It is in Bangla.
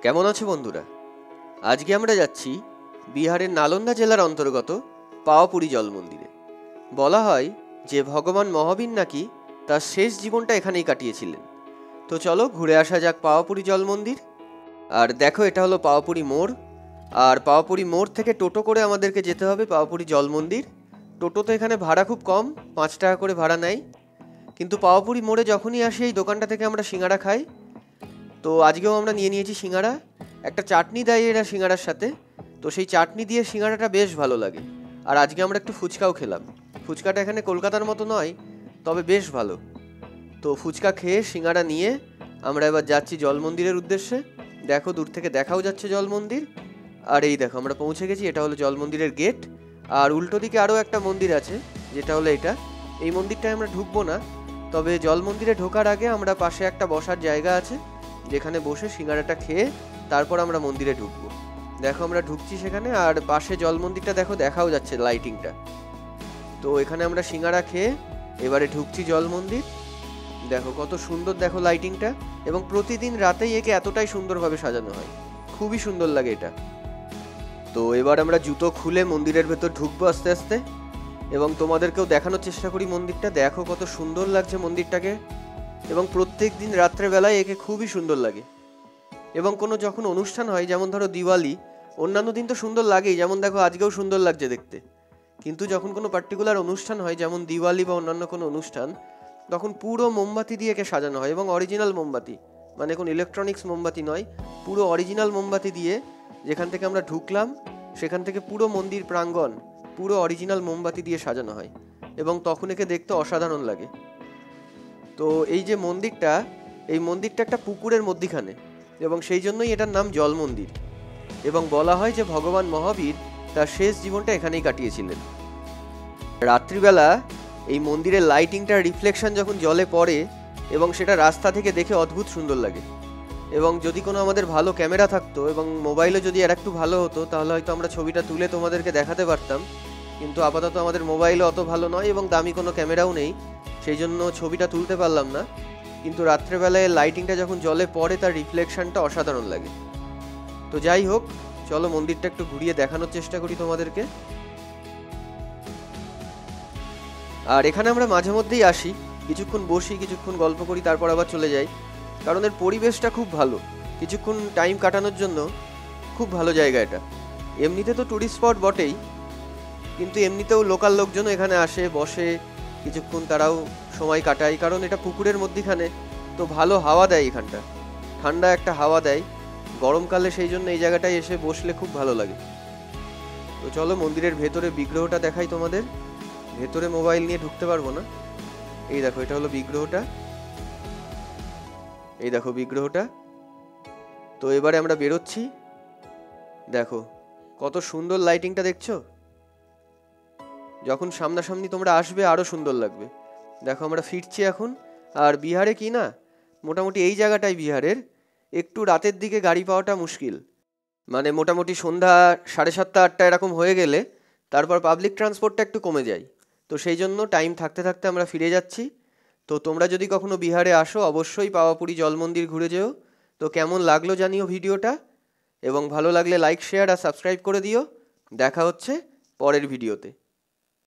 কেমন আছো বন্ধুরা? আজকে আমরা যাচ্ছি বিহারের নালন্দা জেলার অন্তর্গত পাওয়াপুরী জল মন্দিরে। বলা হয় যে ভগবান মহাবীর নাকি তার শেষ জীবনটা এখানেই কাটিয়েছিলেন। তো চলো ঘুরে আসা যাক পাওয়াপুরী জল মন্দির। আর দেখো, এটা হলো পাওয়াপুরী মোড়। আর পাওয়াপুরী মোড় থেকে টোটো করে আমাদেরকে যেতে হবে পাওয়াপুরী জল মন্দির। টোটো তো এখানে ভাড়া খুব কম, 5 টাকা করে ভাড়া নেয়। কিন্তু পাওয়াপুরী মোড়ে যখনই আসি এই দোকানটা থেকে আমরা সিঙ্গারা খাই। তো আজকেও আমরা নিয়ে নিয়েছি সিঙ্গারা। একটা চাটনি দেয় এরা সিঙ্গারার সাথে, তো সেই চাটনি দিয়ে সিঙ্গারাটা বেশ ভালো লাগে। আর আজকে আমরা একটু ফুচকাও খেলাম। ফুচকাটা এখানে কলকাতার মতো নয়, তবে বেশ ভালো। তো ফুচকা খেয়ে সিঙ্গারা নিয়ে আমরা এবার যাচ্ছি জল মন্দিরের উদ্দেশ্যে। দেখো, দূর থেকে দেখাও যাচ্ছে জল মন্দির। আর এই দেখো, আমরা পৌঁছে গেছি। এটা হলো জল মন্দিরের গেট। আর উল্টো দিকে আরও একটা মন্দির আছে, যেটা হলো এটা। এই মন্দিরটায় আমরা ঢুকবো না, তবে জল মন্দিরে ঢোকার আগে আমরা পাশে একটা বসার জায়গা আছে, যেখানে বসে সিঙ্গারাটা খেয়ে তারপর আমরা মন্দিরে ঢুকবো। দেখো, আমরা ঢুকছি সেখানে। আর পাশে জল মন্দিরটা দেখো, দেখাও যাচ্ছে লাইটিংটা। তো এখানে আমরা সিঙ্গারা খেয়ে এবারে ঢুকছি জল মন্দির। দেখো কত সুন্দর, দেখো লাইটিংটা। এবং প্রতিদিন রাতেই একে এতটাই সুন্দরভাবে সাজানো হয়, খুবই সুন্দর লাগে এটা। তো এবার আমরা জুতো খুলে মন্দিরের ভেতর ঢুকবো আস্তে আস্তে, এবং তোমাদেরকেও দেখানোর চেষ্টা করি মন্দিরটা। দেখো কত সুন্দর লাগছে মন্দিরটাকে। এবং প্রত্যেক দিন রাত্রেবেলায় একে খুবই সুন্দর লাগে। এবং কোনো যখন অনুষ্ঠান হয়, যেমন ধরো দিওয়ালি, অন্যান্য দিন তো সুন্দর লাগেই, যেমন দেখো আজকেও সুন্দর লাগছে দেখতে। কিন্তু যখন কোনো পার্টিকুলার অনুষ্ঠান হয়, যেমন দিওয়ালি বা অন্যান্য কোনো অনুষ্ঠান, তখন পুরো মোমবাতি দিয়ে একে সাজানো হয়। এবং অরিজিনাল মোমবাতি, মানে কোনো ইলেকট্রনিক্স মোমবাতি নয়, পুরো অরিজিনাল মোমবাতি দিয়ে। যেখান থেকে আমরা ঢুকলাম সেখান থেকে পুরো মন্দির প্রাঙ্গণ পুরো অরিজিনাল মোমবাতি দিয়ে সাজানো হয়, এবং তখন একে দেখতে অসাধারণ লাগে। তো এই যে মন্দিরটা, এই মন্দিরটা একটা পুকুরের মধ্যিখানে, এবং সেই জন্যই এটার নাম জল মন্দির। এবং বলা হয় যে ভগবান মহাবীর তার শেষ জীবনটা এখানেই কাটিয়েছিলেন। রাত্রিবেলা এই মন্দিরের লাইটিংটার রিফ্লেকশন যখন জলে পড়ে, এবং সেটা রাস্তা থেকে দেখে অদ্ভুত সুন্দর লাগে। এবং যদি কোনো আমাদের ভালো ক্যামেরা থাকতো এবং মোবাইলে যদি আর একটু ভালো হতো, তাহলে হয়তো আমরা ছবিটা তুলে তোমাদেরকে দেখাতে পারতাম। কিন্তু আপাতত আমাদের মোবাইলে অত ভালো নয় এবং দামি কোনো ক্যামেরাও নেই, সেই জন্য ছবিটা তুলতে পারলাম না। কিন্তু রাত্রেবেলায় লাইটিংটা যখন জলে পড়ে, তার রিফ্লেকশনটা অসাধারণ লাগে। তো যাই হোক, চলো মন্দিরটা একটু ঘুরিয়ে দেখানোর চেষ্টা করি তোমাদেরকে। আর এখানে আমরা মাঝে মধ্যেই আসি, কিছুক্ষণ বসি, কিছুক্ষণ গল্প করি, তারপর আবার চলে যাই। কারণ এর পরিবেশটা খুব ভালো, কিছুক্ষণ টাইম কাটানোর জন্য খুব ভালো জায়গা এটা। এমনিতে তো টুরিস্ট স্পট বটেই, কিন্তু এমনিতেও লোকাল লোকজন এখানে আসে, বসে কিছুক্ষণ, তারাও সময় কাটায়। কারণ এটা পুকুরের মধ্যিখানে, তো ভালো হাওয়া দেয় এখানটা, ঠান্ডা একটা হাওয়া দেয় গরমকালে, সেই জন্য এই জায়গাটায় এসে বসলে খুব ভালো লাগে। তো চলো মন্দিরের ভেতরে বিগ্রহটা দেখাই তোমাদের। ভেতরে মোবাইল নিয়ে ঢুকতে পারবো না। এই দেখো, এটা হলো বিগ্রহটা। এই দেখো বিগ্রহটা। তো এবারে আমরা বেরোচ্ছি। দেখো কত সুন্দর লাইটিংটা, দেখছো? যখন সামনাসামনি তোমরা আসবে আরও সুন্দর লাগবে। দেখো আমরা ফিরছি এখন। আর বিহারে কি না, মোটামুটি এই জায়গাটায় বিহারের একটু রাতের দিকে গাড়ি পাওয়াটা মুশকিল। মানে মোটামুটি সন্ধ্যা 7:30 8টা এরকম হয়ে গেলে তারপর পাবলিক ট্রান্সপোর্টটা একটু কমে যায়। তো সেই জন্য টাইম থাকতে থাকতে আমরা ফিরে যাচ্ছি। তো তোমরা যদি কখনো বিহারে আসো, অবশ্যই পাওয়াপুরী জল মন্দির ঘুরে যেও। তো কেমন লাগলো জানিও ভিডিওটা, এবং ভালো লাগলে লাইক, শেয়ার আর সাবস্ক্রাইব করে দিও। দেখা হচ্ছে পরের ভিডিওতে।